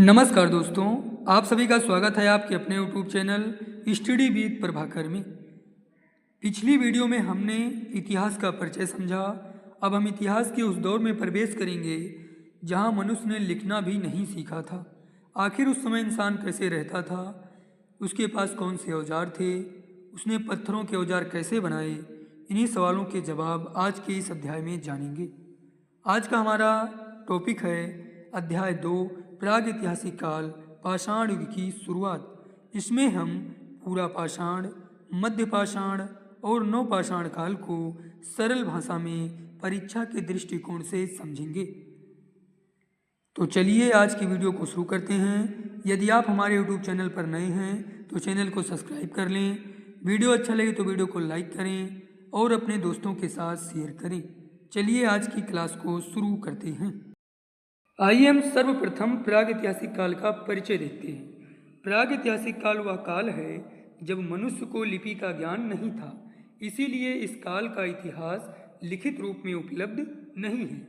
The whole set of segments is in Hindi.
नमस्कार दोस्तों, आप सभी का स्वागत है आपके अपने YouTube channel study with Prabhakar में। पिछली वीडियो में हमने इतिहास का परिचय समझा। अब हम इतिहास के उस दौर में प्रवेश करेंगे जहां मनुष्य ने लिखना भी नहीं सीखा था। आखिर उस समय इंसान कैसे रहता था, उसके पास कौन से औजार थे, उसने पत्थरों के औजार कैसे बनाए। इन्हीं सवालों के जवाब आज के इस अध्याय में जानेंगे। आज का हमारा टॉपिक है अध्याय 2, प्रागैतिहासिक काल, पाषाण युग की शुरुआत। इसमें हम पूरा पाषाण, मध्य पाषाण और नवपाषाण काल को सरल भाषा में परीक्षा के दृष्टिकोण से समझेंगे। तो चलिए आज की वीडियो को शुरू करते हैं। यदि आप हमारे YouTube चैनल पर नए हैं तो चैनल को सब्सक्राइब कर लें। वीडियो अच्छा लगे तो वीडियो को लाइक करें और अपने दोस्तों के साथ शेयर करें। चलिए आज की क्लास को शुरू करते हैं। आइए हम सर्वप्रथम प्रागैतिहासिक काल का परिचय देखते हैं। प्रागैतिहासिक काल वह काल है जब मनुष्य को लिपि का ज्ञान नहीं था, इसीलिए इस काल का इतिहास लिखित रूप में उपलब्ध नहीं है।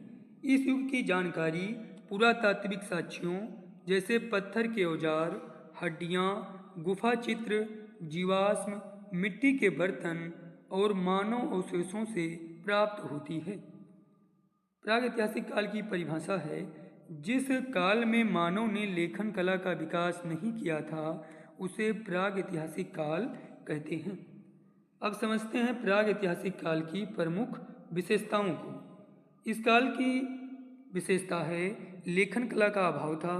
इस युग की जानकारी पुरातात्विक साक्ष्यों जैसे पत्थर के औजार, हड्डियाँ, गुफा चित्र, जीवाश्म, मिट्टी के बर्तन और मानव अवशेषों से प्राप्त होती है। प्रागैतिहासिक काल की परिभाषा है जिस काल में मानव ने लेखन कला का विकास नहीं किया था उसे प्रागैतिहासिक काल कहते हैं। अब समझते हैं प्रागैतिहासिक काल की प्रमुख विशेषताओं को। इस काल की विशेषता है लेखन कला का अभाव था,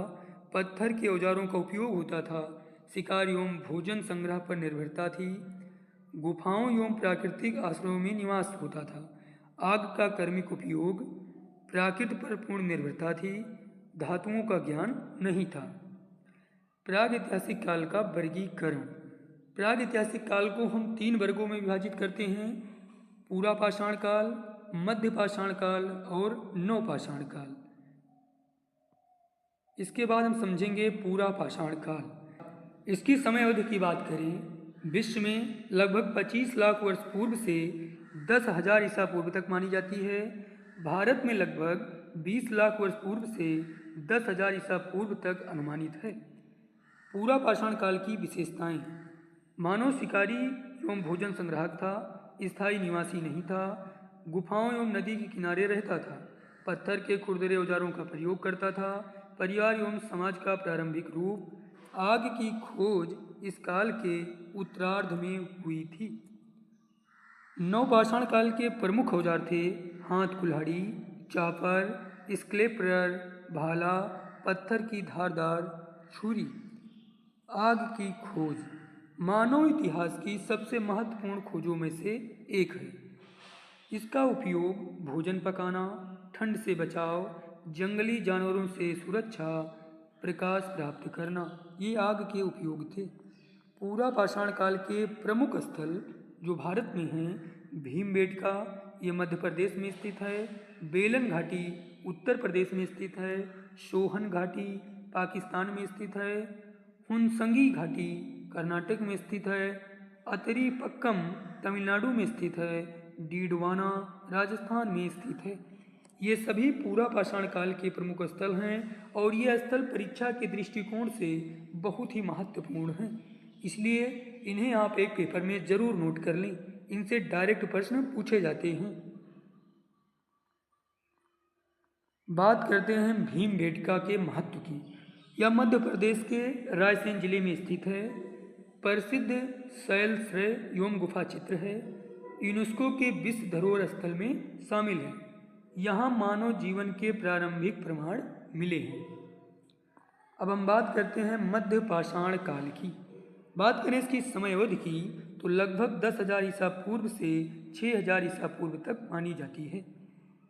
पत्थर के औजारों का उपयोग होता था, शिकार एवं भोजन संग्रह पर निर्भरता थी, गुफाओं एवं प्राकृतिक आश्रयों में निवास होता था, आग का कर्मिक उपयोग, प्राकृति पर पूर्ण निर्भरता थी, धातुओं का ज्ञान नहीं था। प्रागैतिहासिक काल का वर्गीकरण। प्रागैतिहासिक काल को हम 3 वर्गों में विभाजित करते हैं: पूरा पाषाण काल, मध्य पाषाण काल और नवपाषाण काल। इसके बाद हम समझेंगे पूरा पाषाण काल। इसकी समय अवधि की बात करें, विश्व में लगभग 25 लाख वर्ष पूर्व से 10,000 ईसा पूर्व तक मानी जाती है। भारत में लगभग 20 लाख वर्ष पूर्व से 10,000 ईसा पूर्व तक अनुमानित है। पूरा पाषाण काल की विशेषताएं: मानव शिकारी एवं भोजन संग्राहक था, स्थायी निवासी नहीं था, गुफाओं एवं नदी के किनारे रहता था, पत्थर के खुरदरे औजारों का प्रयोग करता था, परिवार एवं समाज का प्रारंभिक रूप, आग की खोज इस काल के उत्तरार्ध में हुई थी। नवपाषाण काल के प्रमुख औजार थे हाथ कुल्हाड़ी, चापर, स्क्लेपर, भाला, पत्थर की धारदार छुरी। आग की खोज मानव इतिहास की सबसे महत्वपूर्ण खोजों में से एक है। इसका उपयोग भोजन पकाना, ठंड से बचाव, जंगली जानवरों से सुरक्षा, प्रकाश प्राप्त करना, ये आग के उपयोग थे। पूरा पाषाण काल के प्रमुख स्थल जो भारत में हैं: भीमबेटका, ये मध्य प्रदेश में स्थित है, बेलन घाटी उत्तर प्रदेश में स्थित है, सोहन घाटी पाकिस्तान में स्थित है, हुनसंगी घाटी कर्नाटक में स्थित है, अतरी पक्कम तमिलनाडु में स्थित है, डीडवाना राजस्थान में स्थित है। ये सभी पूरा पाषाण काल के प्रमुख स्थल हैं और ये स्थल परीक्षा के दृष्टिकोण से बहुत ही महत्वपूर्ण हैं, इसलिए इन्हें आप एक पेपर में जरूर नोट कर लें। इनसे डायरेक्ट प्रश्न पूछे जाते हैं। बात करते हैं भीमबेटका के महत्व की। यह मध्य प्रदेश के रायसेन जिले में स्थित है। प्रसिद्ध शैलश्रय एवं गुफा चित्र है। यूनेस्को के विश्व धरोहर स्थल में शामिल है। यहाँ मानव जीवन के प्रारंभिक प्रमाण मिले हैं। अब हम बात करते हैं मध्य पाषाण काल की। बात करें इसकी समय अवधि की तो लगभग 10,000 ईसा पूर्व से 6,000 ईसा पूर्व तक मानी जाती है।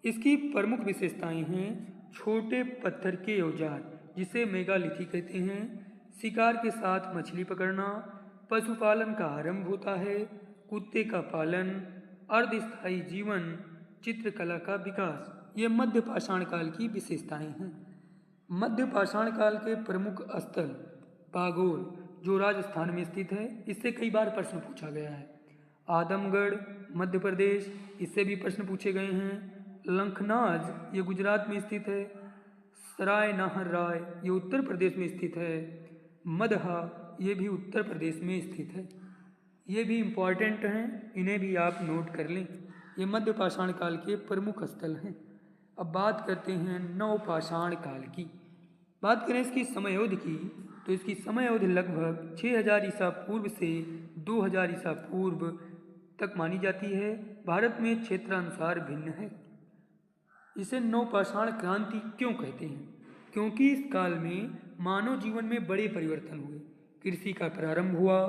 इसकी प्रमुख विशेषताएं हैं छोटे पत्थर के औजार जिसे मेगालिथी कहते हैं, शिकार के साथ मछली पकड़ना, पशुपालन का आरंभ होता है, कुत्ते का पालन, अर्धस्थायी जीवन, चित्रकला का विकास, ये मध्य पाषाण काल की विशेषताएं हैं। मध्य पाषाण काल के प्रमुख स्थल बागोर जो राजस्थान में स्थित है, इससे कई बार प्रश्न पूछा गया है। आदमगढ़ मध्य प्रदेश, इससे भी प्रश्न पूछे गए हैं। लंखनाज ये गुजरात में स्थित है। सराय नाहर राय ये उत्तर प्रदेश में स्थित है। मदहा ये भी उत्तर प्रदेश में स्थित है। ये भी इम्पॉर्टेंट हैं, इन्हें भी आप नोट कर लें। ये मध्य पाषाण काल के प्रमुख स्थल हैं। अब बात करते हैं नवपाषाण काल की। बात करें इसकी समय अवधि की, तो इसकी समय अवधि लगभग 6000 ईसा पूर्व से 2000 ईसा पूर्व तक मानी जाती है। भारत में क्षेत्रानुसार भिन्न है। इसे नवपाषाण क्रांति क्यों कहते हैं? क्योंकि इस काल में मानव जीवन में बड़े परिवर्तन हुए। कृषि का प्रारंभ हुआ,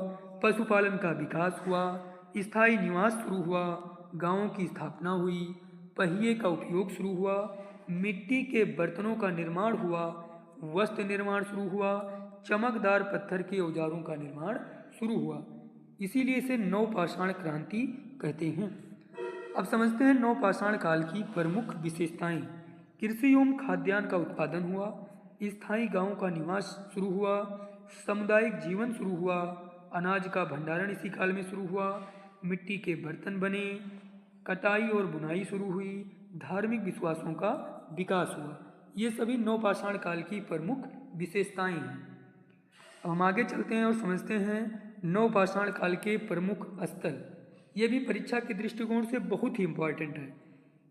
पशुपालन का विकास हुआ, स्थायी निवास शुरू हुआ, गांवों की स्थापना हुई, पहिए का उपयोग शुरू हुआ, मिट्टी के बर्तनों का निर्माण हुआ, वस्त्र निर्माण शुरू हुआ, चमकदार पत्थर के औजारों का निर्माण शुरू हुआ। इसीलिए इसे नवपाषाण क्रांति कहते हैं। अब समझते हैं नवपाषाण काल की प्रमुख विशेषताएं। कृषि एवं खाद्यान्न का उत्पादन हुआ, स्थायी गांवों का निवास शुरू हुआ, सामुदायिक जीवन शुरू हुआ, अनाज का भंडारण इसी काल में शुरू हुआ, मिट्टी के बर्तन बने, कटाई और बुनाई शुरू हुई, धार्मिक विश्वासों का विकास हुआ। ये सभी नवपाषाण काल की प्रमुख विशेषताएं हैं। अब हम आगे चलते हैं और समझते हैं नवपाषाण काल के प्रमुख स्थल। ये भी परीक्षा के दृष्टिकोण से बहुत ही इम्पोर्टेंट है।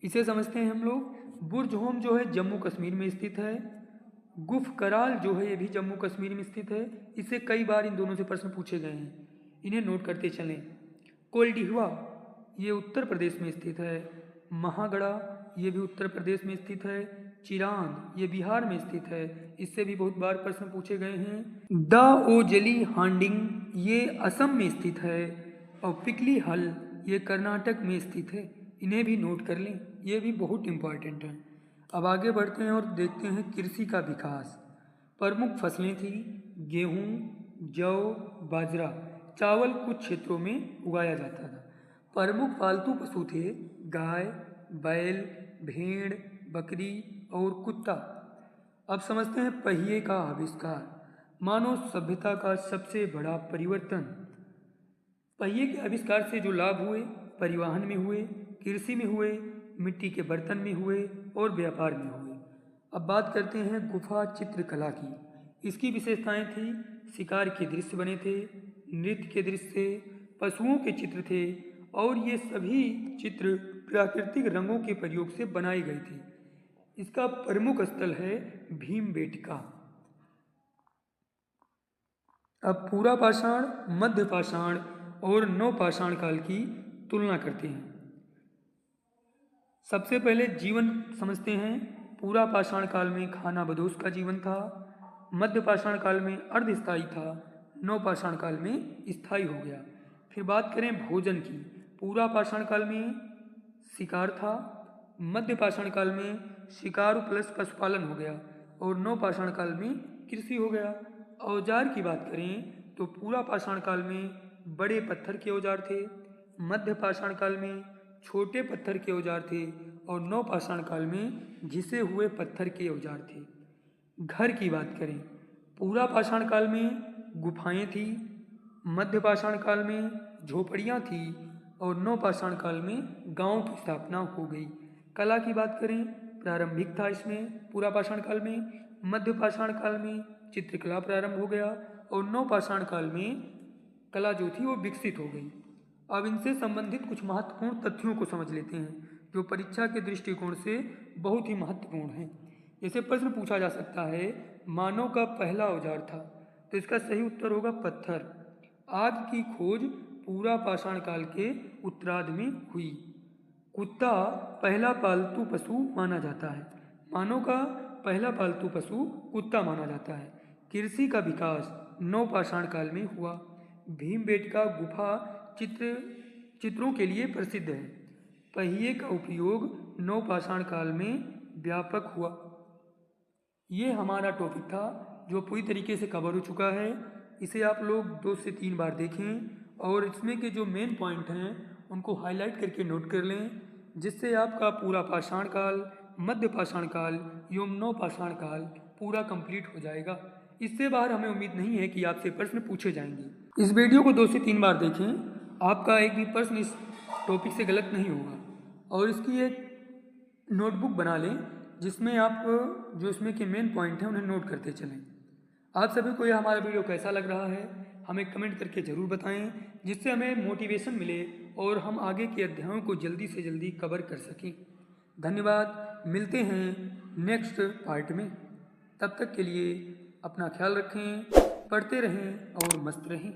इसे समझते हैं हम लोग। बुर्ज होम जो है जम्मू कश्मीर में स्थित है। गुफ कराल जो है ये भी जम्मू कश्मीर में स्थित है। इससे कई बार इन दोनों से प्रश्न पूछे गए हैं, इन्हें नोट करते चलें। कोल्डिहुआ ये उत्तर प्रदेश में स्थित है। महागढ़ा ये भी उत्तर प्रदेश में स्थित है। चिरांद ये बिहार में स्थित है। इससे भी बहुत बार प्रश्न पूछे गए हैं। दाओजली हांडिंग ये असम में स्थित है। और पिकली हल ये कर्नाटक में स्थित है। इन्हें भी नोट कर लें, ये भी बहुत इम्पॉर्टेंट हैं। अब आगे बढ़ते हैं और देखते हैं कृषि का विकास। प्रमुख फसलें थी गेहूँ, जौ, बाजरा, चावल कुछ क्षेत्रों में उगाया जाता था। प्रमुख पालतू पशु थे गाय, बैल, भेड़, बकरी और कुत्ता। अब समझते हैं पहिए का आविष्कार। मानव सभ्यता का सबसे बड़ा परिवर्तन। पहिए के आविष्कार से जो लाभ हुए, परिवहन में हुए, कृषि में हुए, मिट्टी के बर्तन में हुए और व्यापार में हुए। अब बात करते हैं गुफा चित्रकला की। इसकी विशेषताएं थी शिकार के दृश्य बने थे, नृत्य के दृश्य थे, पशुओं के चित्र थे और ये सभी चित्र प्राकृतिक रंगों के प्रयोग से बनाए गए थे। इसका प्रमुख स्थल है भीमबेटका। अब पूरा पाषाण, मध्य पाषाण और नवपाषाण काल की तुलना करते हैं। सबसे पहले जीवन समझते हैं। पूरा पाषाण काल में खानाबदोश का जीवन था। मध्य पाषाण काल में अर्धस्थायी था। नवपाषाण काल में स्थायी हो गया। फिर बात करें भोजन की। पूरा पाषाण काल में शिकार था। मध्य पाषाण काल में शिकार प्लस पशुपालन हो गया और नवपाषाण काल में कृषि हो गया। औजार की बात करें तो पूरा पाषाण काल में बड़े पत्थर के औजार थे, मध्य पाषाण काल में छोटे पत्थर के औजार थे और नवपाषाण काल में घिसे हुए पत्थर के औजार थे। घर की बात करें, पूरा पाषाण काल में गुफाएं थी, मध्य पाषाण काल में झोपड़ियां थी और नवपाषाण काल में गांव की स्थापना हो गई। कला की बात करें, प्रारंभिक था इसमें पूरा पाषाण काल में। मध्य पाषाण काल में चित्रकला प्रारंभ हो गया और नवपाषाण काल में कला जो थी वो विकसित हो गई। अब इनसे संबंधित कुछ महत्वपूर्ण तथ्यों को समझ लेते हैं जो परीक्षा के दृष्टिकोण से बहुत ही महत्वपूर्ण हैं। जैसे प्रश्न पूछा जा सकता है मानव का पहला औजार था, तो इसका सही उत्तर होगा पत्थर। आग की खोज पूरा पाषाण काल के उत्तरार्ध में हुई। कुत्ता पहला पालतू पशु माना जाता है। मानव का पहला पालतू पशु कुत्ता माना जाता है। कृषि का विकास नवपाषाण काल में हुआ। भीमबेटका गुफा चित्रों के लिए प्रसिद्ध है। पहिए का उपयोग नवपाषाण काल में व्यापक हुआ। ये हमारा टॉपिक था जो पूरी तरीके से कवर हो चुका है। इसे आप लोग 2 से 3 बार देखें और इसमें के जो मेन पॉइंट हैं उनको हाईलाइट करके नोट कर लें, जिससे आपका पूरा पाषाण काल, मध्य पाषाण काल एवं नवपाषाण काल पूरा कंप्लीट हो जाएगा। इससे बाहर हमें उम्मीद नहीं है कि आपसे प्रश्न पूछे जाएंगे। इस वीडियो को 2 से 3 बार देखें, आपका एक भी प्रश्न इस टॉपिक से गलत नहीं होगा। और इसकी एक नोटबुक बना लें जिसमें आप जो इसमें के मेन पॉइंट हैं उन्हें नोट करते चलें। आप सभी को यह हमारा वीडियो कैसा लग रहा है हमें कमेंट करके ज़रूर बताएं, जिससे हमें मोटिवेशन मिले और हम आगे के अध्यायों को जल्दी से जल्दी कवर कर सकें। धन्यवाद, मिलते हैं नेक्स्ट पार्ट में। तब तक के लिए अपना ख्याल रखें, पढ़ते रहें और मस्त रहें।